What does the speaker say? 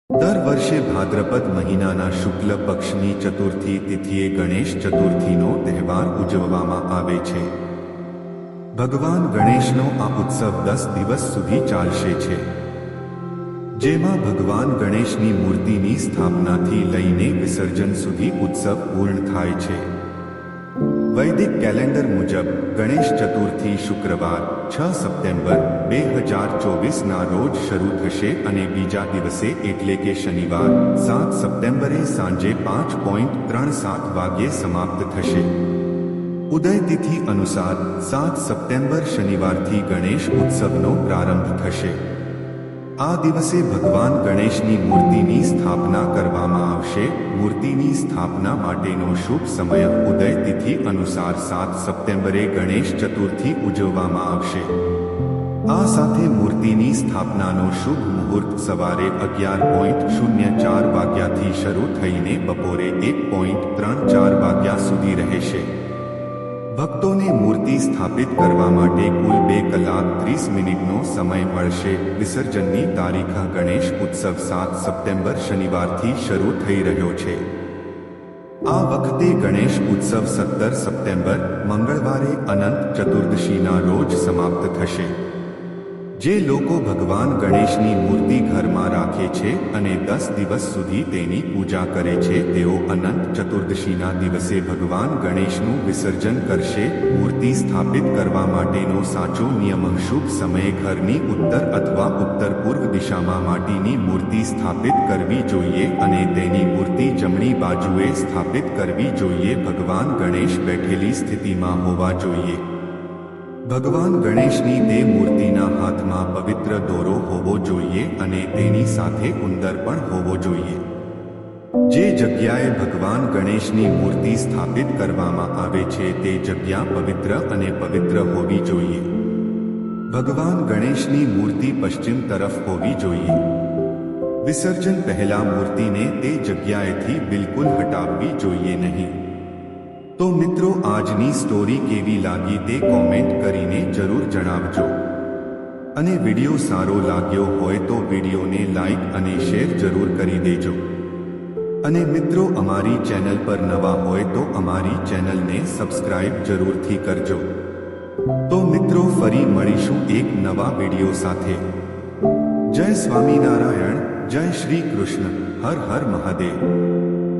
દર વર્ષે ભાદ્રપદ મહિનાના શુક્લ પક્ષની ચતુર્થી તિથિએ ગણેશ ચતુર્થીનો તહેવાર ઉજવવામાં આવે છે. ભગવાન ગણેશનો આ ઉત્સવ 10 દિવસ સુધી ચાલશે છે, જેમાં ભગવાન ગણેશની મૂર્તિની સ્થાપનાથી લઈને વિસર્જન સુધી ઉત્સવ પૂર્ણ થાય છે. વૈદિક કેલેન્ડર મુજબ ગણેશ ચતુર્થી શુક્રવાર 6 સપ્ટેમ્બર 2024ના રોજ શરૂ થશે અને બીજા દિવસે એટલે કે શનિવાર 7 સપ્ટેમ્બરે સાંજે 5:37 વાગ્યે સમાપ્ત થશે. ઉદય તિથિ અનુસાર 7 સપ્ટેમ્બર શનિવારથી ગણેશ ઉત્સવનો પ્રારંભ થશે. આ દિવસે ભગવાન ગણેશની મૂર્તિની સ્થાપના કરવામાં આવશે. મૂર્તિની સ્થાપના માટેનો શુભ સમય ઉદય તિથિ અનુસાર 7 સપ્ટેમ્બરે ગણેશ ચતુર્થી ઉજવવામાં આવશે. આ સાથે મૂર્તિની સ્થાપનાનો શુભ મુહૂર્ત સવારે 11:04 વાગ્યાથી શરૂ થઈને બપોરે 1:34 વાગ્યા સુધી રહેશે. ભક્તોને મૂર્તિ સ્થાપિત કરવા માટે કુલ 2 કલાક 30 મિનિટનો સમય મળશે. વિસર્જનની તારીખ ગણેશ ઉત્સવ 7 સપ્ટેમ્બર શનિવારથી શરૂ થઈ રહ્યો છે. આ વખતે ગણેશ ઉત્સવ 17 સપ્ટેમ્બર મંગળવારે અનંત ચતુર્દશીના રોજ સમાપ્ત થશે. જે લોકો ભગવાન ગણેશની મૂર્તિ ઘરમાં રાખે છે અને 10 દિવસ સુધી તેની પૂજા કરે છે, તેઓ અનંત ચતુર્દશીના દિવસે ભગવાન ગણેશનું વિસર્જન કરશે. મૂર્તિ સ્થાપિત કરવા માટેનો સાચો નિયમ શુભ સમયે ઘરની ઉત્તર અથવા ઉત્તર પૂર્વ દિશામાં માટીની મૂર્તિ સ્થાપિત કરવી જોઈએ અને તેની મૂર્તિ જમણી બાજુએ સ્થાપિત કરવી જોઈએ. ભગવાન ગણેશ બેઠેલી સ્થિતિમાં હોવા જોઈએ. ભગવાન ગણેશની તે મૂર્તિના હાથમાં પવિત્ર દોરો હોવો જોઈએ અને તેની સાથે ઉંદર પણ હોવો જોઈએ. જે જગ્યાએ ભગવાન ગણેશની મૂર્તિ સ્થાપિત કરવામાં આવે છે તે જગ્યા પવિત્ર અને પવિત્ર હોવી જોઈએ. ભગવાન ગણેશની મૂર્તિ પશ્ચિમ તરફ હોવી જોઈએ. વિસર્જન પહેલા મૂર્તિને તે જગ્યાએથી બિલકુલ હટાવવી જોઈએ નહીં. તો મિત્રો, આજની સ્ટોરી કેવી લાગી તે કોમેન્ટ કરીને જરૂર જણાવજો. અને વિડીયો સારો લાગ્યો હોય તો વિડીયોને લાઈક અને શેર જરૂર કરી દેજો. અને મિત્રો, અમારી ચેનલ પર નવા હોય તો અમારી ચેનલને સબસ્ક્રાઇબ જરૂરથી કરજો. તો મિત્રો, ફરી મળીશું એક નવા વિડીયો સાથે. જય સ્વામિનારાયણ, જય શ્રી કૃષ્ણ, હર હર મહાદેવ.